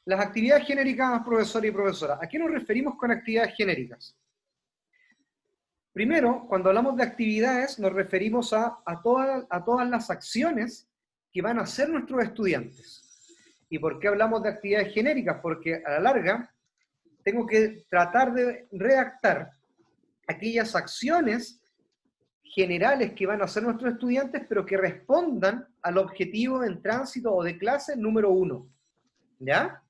Las actividades genéricas, profesor y profesora. ¿A qué nos referimos con actividades genéricas? Primero, cuando hablamos de actividades, nos referimos a todas las acciones que van a hacer nuestros estudiantes. ¿Y por qué hablamos de actividades genéricas? Porque a la larga tengo que tratar de redactar aquellas acciones generales que van a hacer nuestros estudiantes, pero que respondan al objetivo en tránsito o de clase número 1. ¿Ya?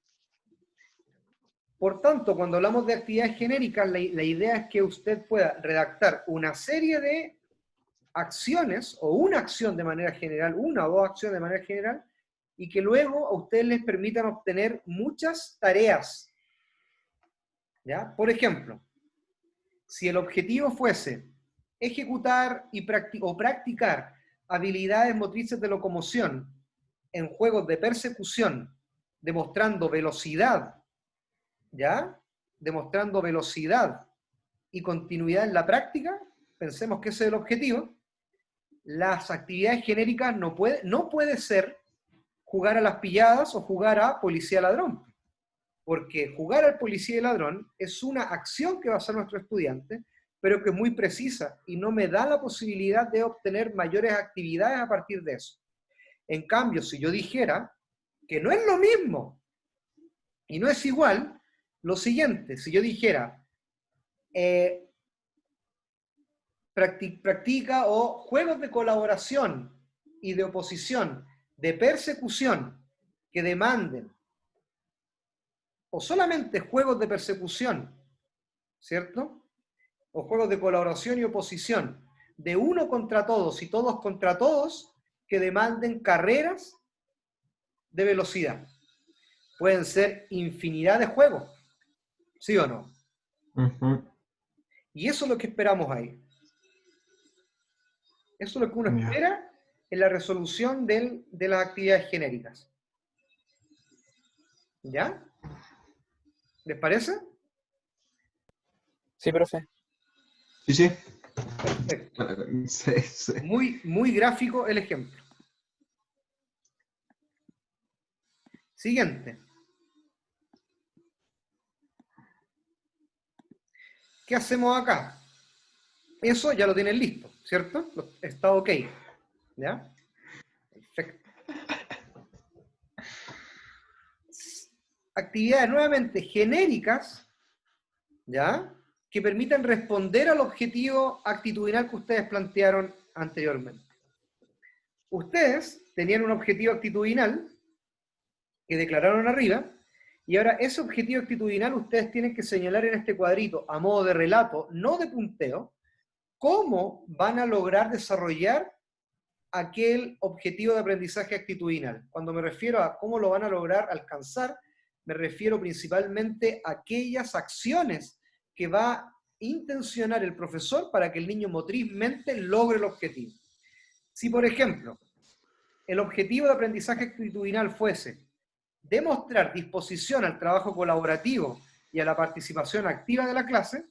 Por tanto, cuando hablamos de actividades genéricas, la idea es que usted pueda redactar una serie de acciones, o una acción de manera general, una o dos acciones de manera general, y que luego a ustedes les permitan obtener muchas tareas. ¿Ya? Por ejemplo, si el objetivo fuese ejecutar o practicar habilidades motrices de locomoción en juegos de persecución, demostrando velocidad, ¿ya? Demostrando velocidad y continuidad en la práctica, pensemos que ese es el objetivo. Las actividades genéricas no puede ser jugar a las pilladas o jugar a policía ladrón, porque jugar al policía y ladrón es una acción que va a hacer nuestro estudiante, pero que es muy precisa y no me da la posibilidad de obtener mayores actividades a partir de eso. En cambio, si yo dijera que no es lo mismo y no es igual, lo siguiente, si yo dijera practica o juegos de colaboración y de oposición, de persecución, que demanden, o solamente juegos de persecución, ¿cierto? O juegos de colaboración y oposición, de uno contra todos y todos contra todos, que demanden carreras de velocidad. Pueden ser infinidad de juegos, ¿sí o no? Y eso es lo que esperamos ahí. Eso es lo que uno espera en la resolución de las actividades genéricas. ¿Ya? ¿Les parece? Sí, profe. Sí, sí. Perfecto. Sí. Muy gráfico el ejemplo. Siguiente. ¿Qué hacemos acá? Eso ya lo tienen listo, ¿cierto? Está ok. ¿Ya? Perfecto. Actividades nuevamente genéricas, ¿ya? Que permitan responder al objetivo actitudinal que ustedes plantearon anteriormente. Ustedes tenían un objetivo actitudinal que declararon arriba, y ahora ese objetivo actitudinal ustedes tienen que señalar en este cuadrito, a modo de relato, no de punteo, cómo van a lograr desarrollar aquel objetivo de aprendizaje actitudinal. Cuando me refiero a cómo lo van a lograr alcanzar, me refiero principalmente a aquellas acciones que va a intencionar el profesor para que el niño motrizmente logre el objetivo. Si, por ejemplo, el objetivo de aprendizaje actitudinal fuese demostrar disposición al trabajo colaborativo y a la participación activa de la clase,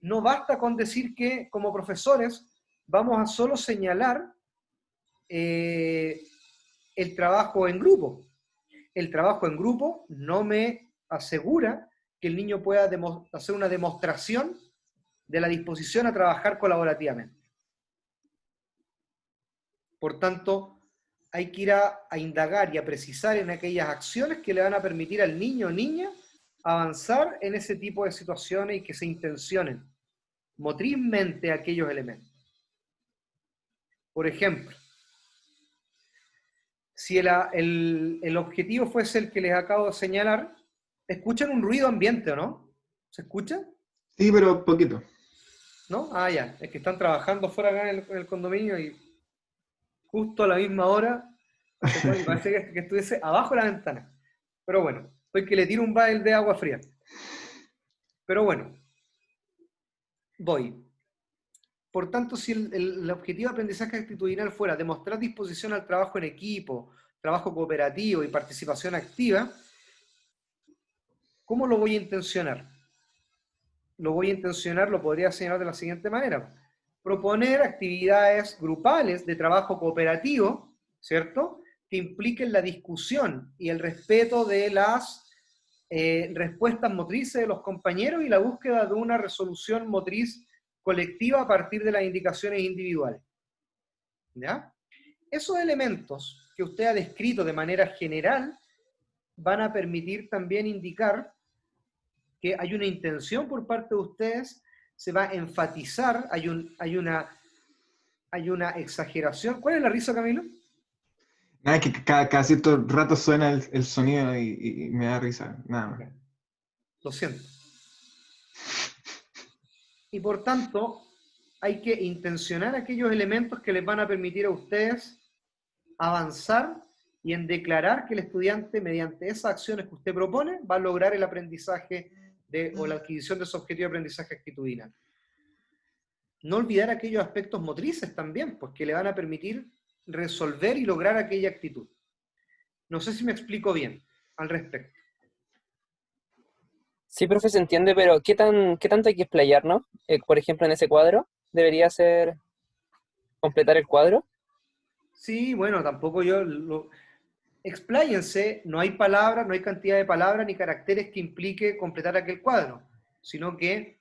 no basta con decir que, como profesores, vamos a solo señalar el trabajo en grupo. El trabajo en grupo no me asegura que el niño pueda hacer una demostración de la disposición a trabajar colaborativamente. Por tanto, hay que ir a indagar y a precisar en aquellas acciones que le van a permitir al niño o niña avanzar en ese tipo de situaciones y que se intencionen motrizmente aquellos elementos. Por ejemplo, si el objetivo fuese el que les acabo de señalar, ¿escuchan un ruido ambiente o no? ¿Se escucha? Sí, pero poquito. ¿No? Ah, ya, es que están trabajando fuera acá en el condominio y justo a la misma hora parece que estuviese abajo de la ventana. Pero bueno, estoy que le tiro un balde de agua fría. Pero bueno, voy. Por tanto, si el objetivo de aprendizaje actitudinal fuera demostrar disposición al trabajo en equipo, trabajo cooperativo y participación activa, ¿cómo lo voy a intencionar? Lo podría señalar de la siguiente manera. Proponer actividades grupales de trabajo cooperativo, ¿cierto? que impliquen la discusión y el respeto de las respuestas motrices de los compañeros y la búsqueda de una resolución motriz colectiva a partir de las indicaciones individuales. ¿Ya? Esos elementos que usted ha descrito de manera general van a permitir también indicar que hay una intención por parte de ustedes, se va a enfatizar, hay una exageración. ¿Cuál es la risa, Camilo? Nada, es que cada cierto rato suena el sonido y me da risa, nada más. Lo siento. Y por tanto, hay que intencionar aquellos elementos que les van a permitir a ustedes avanzar y en declarar que el estudiante, mediante esas acciones que usted propone, va a lograr el aprendizaje o la adquisición de su objetivo de aprendizaje actitudinal. No olvidar aquellos aspectos motrices también, pues que le van a permitir resolver y lograr aquella actitud. No sé si me explico bien al respecto. Sí, profe, se entiende, pero ¿qué tanto hay que explayarnos? Por ejemplo, en ese cuadro, ¿debería ser completar el cuadro? Sí, bueno, tampoco expláyense, no hay palabras, no hay cantidad de palabras ni caracteres que implique completar aquel cuadro, sino que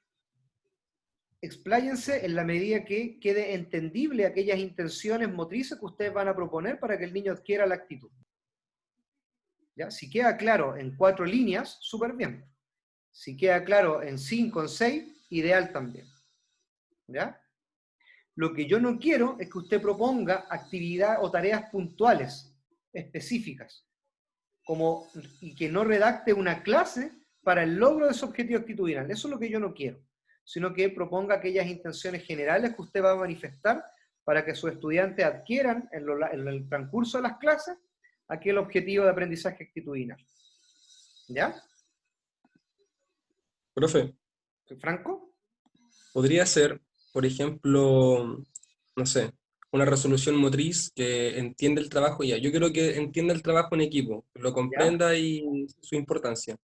expláyense en la medida que quede entendible aquellas intenciones motrices que ustedes van a proponer para que el niño adquiera la actitud. ¿Ya? Si queda claro en 4 líneas, súper bien. Si queda claro en 5, en 6, ideal también. ¿Ya? Lo que yo no quiero es que usted proponga actividad o tareas puntuales, específicas, y que no redacte una clase para el logro de su objetivo actitudinal. Eso es lo que yo no quiero, sino que proponga aquellas intenciones generales que usted va a manifestar para que sus estudiantes adquieran en el transcurso de las clases aquel objetivo de aprendizaje actitudinal. ¿Ya? Profe, ¿Franco? podría ser, por ejemplo, no sé, una resolución motriz que entienda el trabajo ya. Yo quiero que entienda el trabajo en equipo, lo ¿Ya? comprenda y su importancia.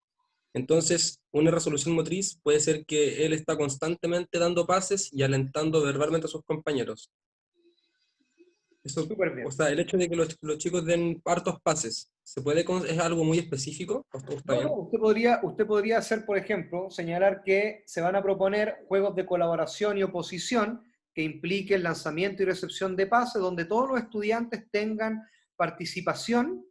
Entonces, una resolución motriz puede ser que él está constantemente dando pases y alentando verbalmente a sus compañeros. Eso, Súper bien. o sea, el hecho de que los chicos den hartos pases, ¿es algo muy específico? ¿O está No, no, bien? usted podría hacer, por ejemplo, señalar que se van a proponer juegos de colaboración y oposición que impliquen lanzamiento y recepción de pases, donde todos los estudiantes tengan participación,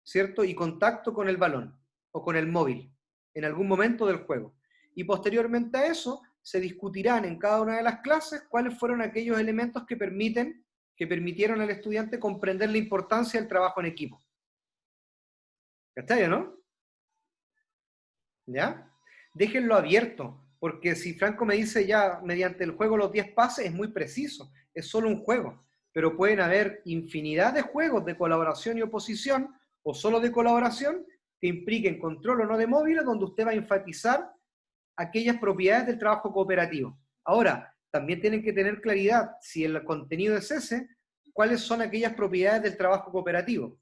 ¿cierto? Y contacto con el balón o con el móvil en algún momento del juego. Y posteriormente a eso, se discutirán en cada una de las clases cuáles fueron aquellos elementos que permitieron al estudiante comprender la importancia del trabajo en equipo. ¿Está no? ¿Ya? Déjenlo abierto, porque si Franco me dice ya mediante el juego los 10 pases, es muy preciso, es solo un juego, pero pueden haber infinidad de juegos de colaboración y oposición, o solo de colaboración, que impliquen control o no de móviles, donde usted va a enfatizar aquellas propiedades del trabajo cooperativo. Ahora, también tienen que tener claridad, si el contenido es ese, cuáles son aquellas propiedades del trabajo cooperativo.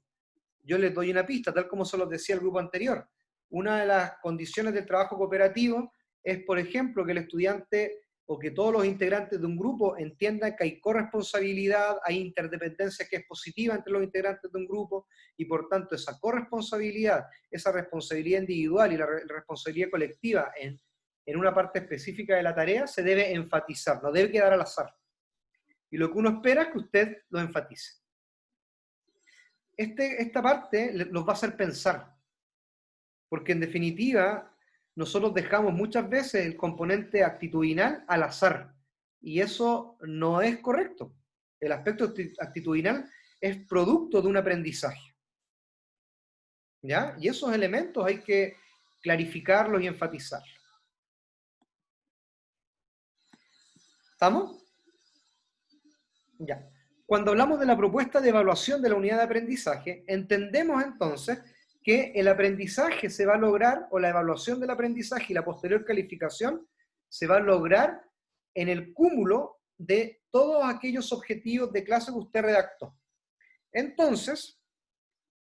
Yo les doy una pista, tal como se los decía el grupo anterior. Una de las condiciones del trabajo cooperativo es, por ejemplo, que el estudiante o que todos los integrantes de un grupo entiendan que hay corresponsabilidad, hay interdependencia que es positiva entre los integrantes de un grupo, y por tanto esa corresponsabilidad, esa responsabilidad individual y la responsabilidad colectiva en una parte específica de la tarea se debe enfatizar, no debe quedar al azar. Y lo que uno espera es que usted lo enfatice. Esta parte los va a hacer pensar, porque en definitiva nosotros dejamos muchas veces el componente actitudinal al azar, y eso no es correcto. El aspecto actitudinal es producto de un aprendizaje, ¿ya? Y esos elementos hay que clarificarlos y enfatizarlos. ¿Estamos? Ya. Cuando hablamos de la propuesta de evaluación de la unidad de aprendizaje, entendemos entonces que el aprendizaje se va a lograr, o la evaluación del aprendizaje y la posterior calificación, se va a lograr en el cúmulo de todos aquellos objetivos de clase que usted redactó. Entonces,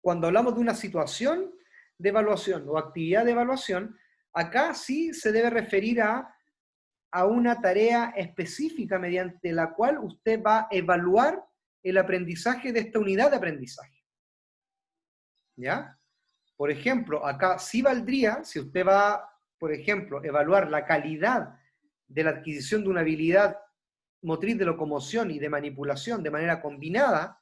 cuando hablamos de una situación de evaluación o actividad de evaluación, acá sí se debe referir a una tarea específica mediante la cual usted va a evaluar el aprendizaje de esta unidad de aprendizaje. ¿Ya? Por ejemplo, acá sí valdría, si usted va, por ejemplo, evaluar la calidad de la adquisición de una habilidad motriz de locomoción y de manipulación de manera combinada,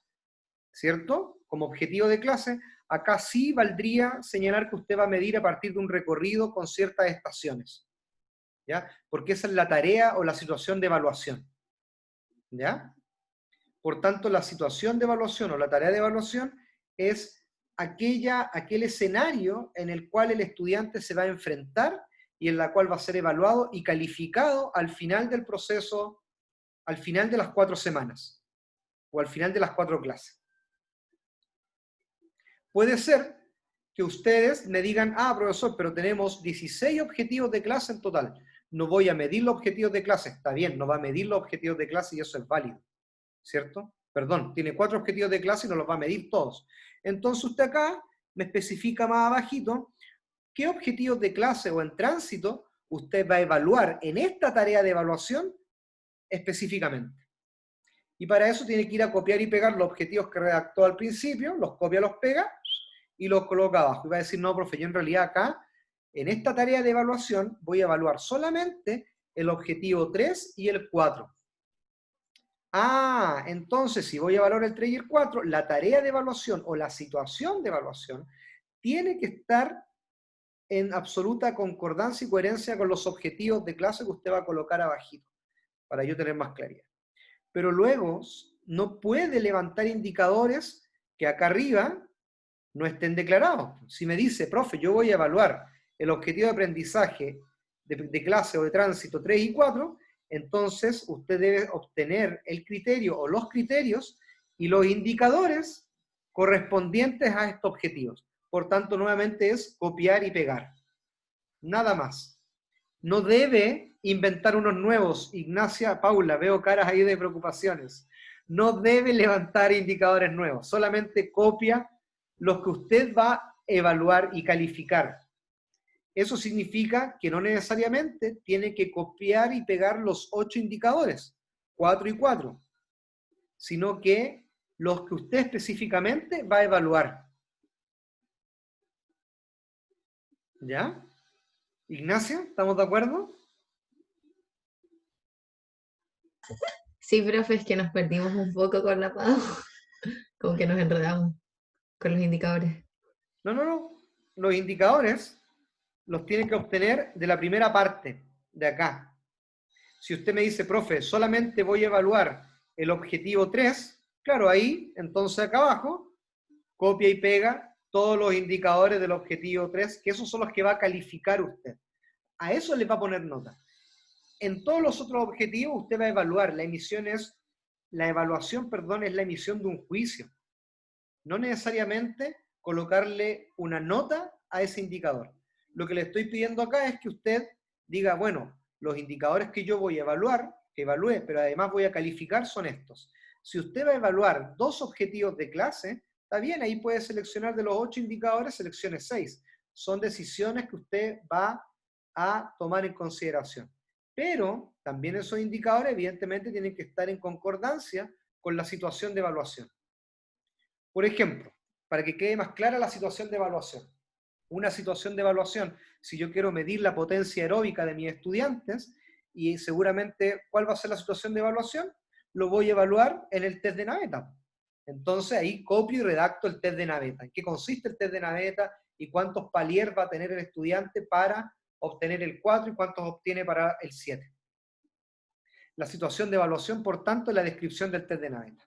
¿cierto? Como objetivo de clase, acá sí valdría señalar que usted va a medir a partir de un recorrido con ciertas estaciones, ¿ya? Porque esa es la tarea o la situación de evaluación, ¿ya? Por tanto, la situación de evaluación o la tarea de evaluación es aquel escenario en el cual el estudiante se va a enfrentar y en la cual va a ser evaluado y calificado al final del proceso, al final de las 4 semanas o al final de las 4 clases. Puede ser que ustedes me digan, profesor, pero tenemos 16 objetivos de clase en total. No voy a medir los objetivos de clase. Está bien, no va a medir los objetivos de clase y eso es válido, ¿cierto? Perdón, tiene 4 objetivos de clase y no los va a medir todos. Entonces usted acá me especifica más abajito qué objetivos de clase o en tránsito usted va a evaluar en esta tarea de evaluación específicamente. Y para eso tiene que ir a copiar y pegar los objetivos que redactó al principio, los copia, los pega y los coloca abajo. Y va a decir, no, profe, yo en realidad acá, en esta tarea de evaluación, voy a evaluar solamente el objetivo 3 y el 4. Entonces, si voy a evaluar el 3 y el 4, la tarea de evaluación o la situación de evaluación tiene que estar en absoluta concordancia y coherencia con los objetivos de clase que usted va a colocar abajito, para yo tener más claridad. Pero luego no puede levantar indicadores que acá arriba no estén declarados. Si me dice, profe, yo voy a evaluar el objetivo de aprendizaje de clase o de tránsito 3 y 4, entonces usted debe obtener el criterio o los criterios y los indicadores correspondientes a estos objetivos. Por tanto, nuevamente es copiar y pegar. Nada más. No debe inventar unos nuevos. Ignacia, Paula, veo caras ahí de preocupaciones. No debe levantar indicadores nuevos. Solamente copia los que usted va a evaluar y calificar. Eso significa que no necesariamente tiene que copiar y pegar los 8 indicadores, 4 y 4, sino que los que usted específicamente va a evaluar. ¿Ya? Ignacia, ¿estamos de acuerdo? Sí, profe, es que nos perdimos un poco con la PAU, como que nos enredamos con los indicadores. No. Los indicadores los tiene que obtener de la primera parte, de acá. Si usted me dice, profe, solamente voy a evaluar el objetivo 3, claro, ahí, entonces acá abajo, copia y pega todos los indicadores del objetivo 3, que esos son los que va a calificar usted. A eso le va a poner nota. En todos los otros objetivos usted va a evaluar. La evaluación es la emisión de un juicio. No necesariamente colocarle una nota a ese indicador. Lo que le estoy pidiendo acá es que usted diga, bueno, los indicadores que yo voy a evaluar, que evalúe, pero además voy a calificar, son estos. Si usted va a evaluar 2 objetivos de clase, está bien, ahí puede seleccionar de los 8 indicadores, seleccione 6. Son decisiones que usted va a tomar en consideración. Pero también esos indicadores evidentemente tienen que estar en concordancia con la situación de evaluación. Por ejemplo, para que quede más clara la situación de evaluación. Una situación de evaluación, si yo quiero medir la potencia aeróbica de mis estudiantes, y seguramente, ¿cuál va a ser la situación de evaluación? Lo voy a evaluar en el test de naveta. Entonces ahí copio y redacto el test de naveta. ¿En qué consiste el test de naveta y cuántos paliers va a tener el estudiante para obtener el 4 y cuántos obtiene para el 7? La situación de evaluación, por tanto, es la descripción del test de naveta.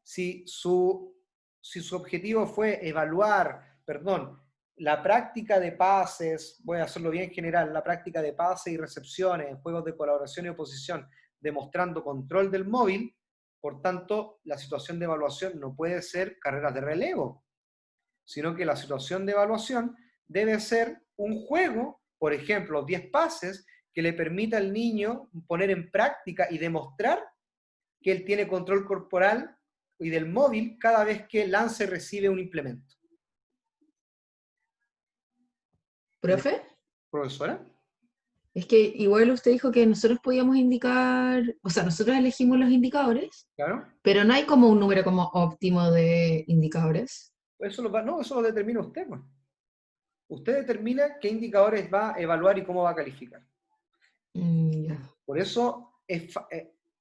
Si su objetivo fue evaluar, la práctica de pases, voy a hacerlo bien general, la práctica de pases y recepciones en juegos de colaboración y oposición, demostrando control del móvil, por tanto, la situación de evaluación no puede ser carreras de relevo, sino que la situación de evaluación debe ser un juego, por ejemplo, 10 pases, que le permita al niño poner en práctica y demostrar que él tiene control corporal y del móvil cada vez que lance y recibe un implemento. ¿Profe? ¿Profesora? Es que igual usted dijo que nosotros podíamos indicar, o sea, nosotros elegimos los indicadores, Claro. pero no hay como un número como óptimo de indicadores. No, eso lo determina usted, pues. Usted determina qué indicadores va a evaluar y cómo va a calificar. Ya. Por eso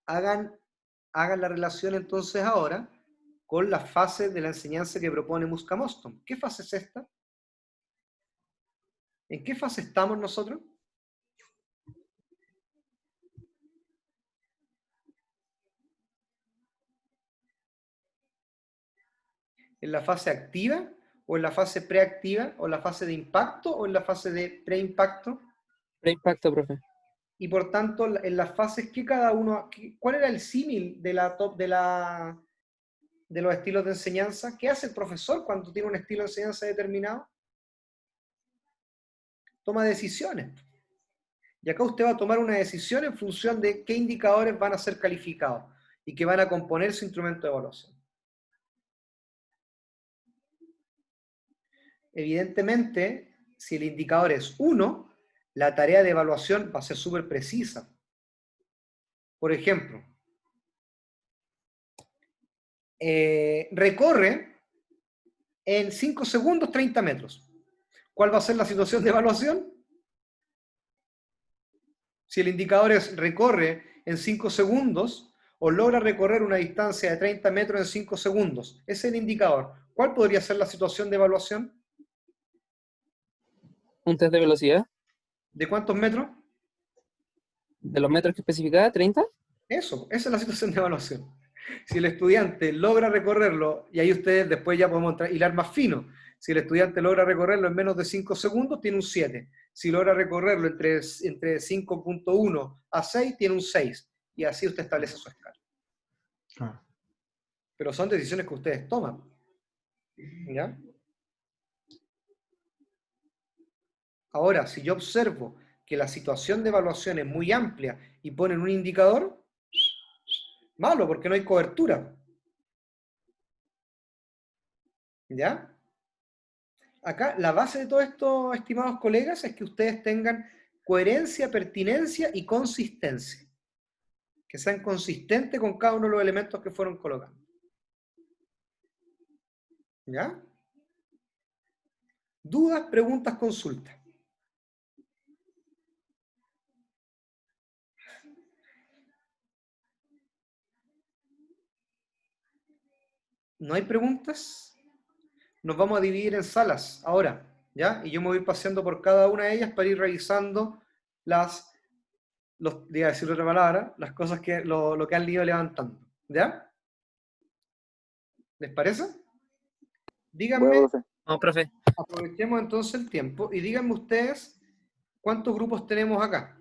hagan la relación entonces ahora con la fase de la enseñanza que propone Musca-Mostrom. ¿Qué fase es esta? ¿En qué fase estamos nosotros? ¿En la fase activa o en la fase preactiva o en la fase de impacto o en la fase de preimpacto? Preimpacto, profe. Y por tanto, en las fases que cada uno, ¿cuál era el símil de los estilos de enseñanza? ¿Qué hace el profesor cuando tiene un estilo de enseñanza determinado? Toma decisiones. Y acá usted va a tomar una decisión en función de qué indicadores van a ser calificados y que van a componer su instrumento de evaluación. Evidentemente, si el indicador es 1, la tarea de evaluación va a ser súper precisa. Por ejemplo, recorre en 5 segundos 30 metros. ¿Cuál va a ser la situación de evaluación? Si el indicador es recorre en 5 segundos o logra recorrer una distancia de 30 metros en 5 segundos, ese es el indicador. ¿Cuál podría ser la situación de evaluación? Un test de velocidad. ¿De cuántos metros? De los metros que especificaba, 30. Eso, esa es la situación de evaluación. Si el estudiante logra recorrerlo, y ahí ustedes después ya podemos hilar más fino, si el estudiante logra recorrerlo en menos de 5 segundos, tiene un 7. Si logra recorrerlo entre 5.1 a 6, tiene un 6. Y así usted establece su escala. Ah, Pero son decisiones que ustedes toman. ¿Ya? Ahora, si yo observo que la situación de evaluación es muy amplia y ponen un indicador, malo, porque no hay cobertura. ¿Ya? Acá, la base de todo esto, estimados colegas, es que ustedes tengan coherencia, pertinencia y consistencia. Que sean consistentes con cada uno de los elementos que fueron colocando. ¿Ya? ¿Dudas, preguntas, consultas? ¿No hay preguntas? Nos vamos a dividir en salas ahora, ¿ya? Y yo me voy paseando por cada una de ellas para ir revisando voy a decir otra palabra, las cosas que, lo que han ido levantando, ¿ya? ¿Les parece? Díganme, Bueno, profe. No, profe. aprovechemos entonces el tiempo y díganme ustedes cuántos grupos tenemos acá.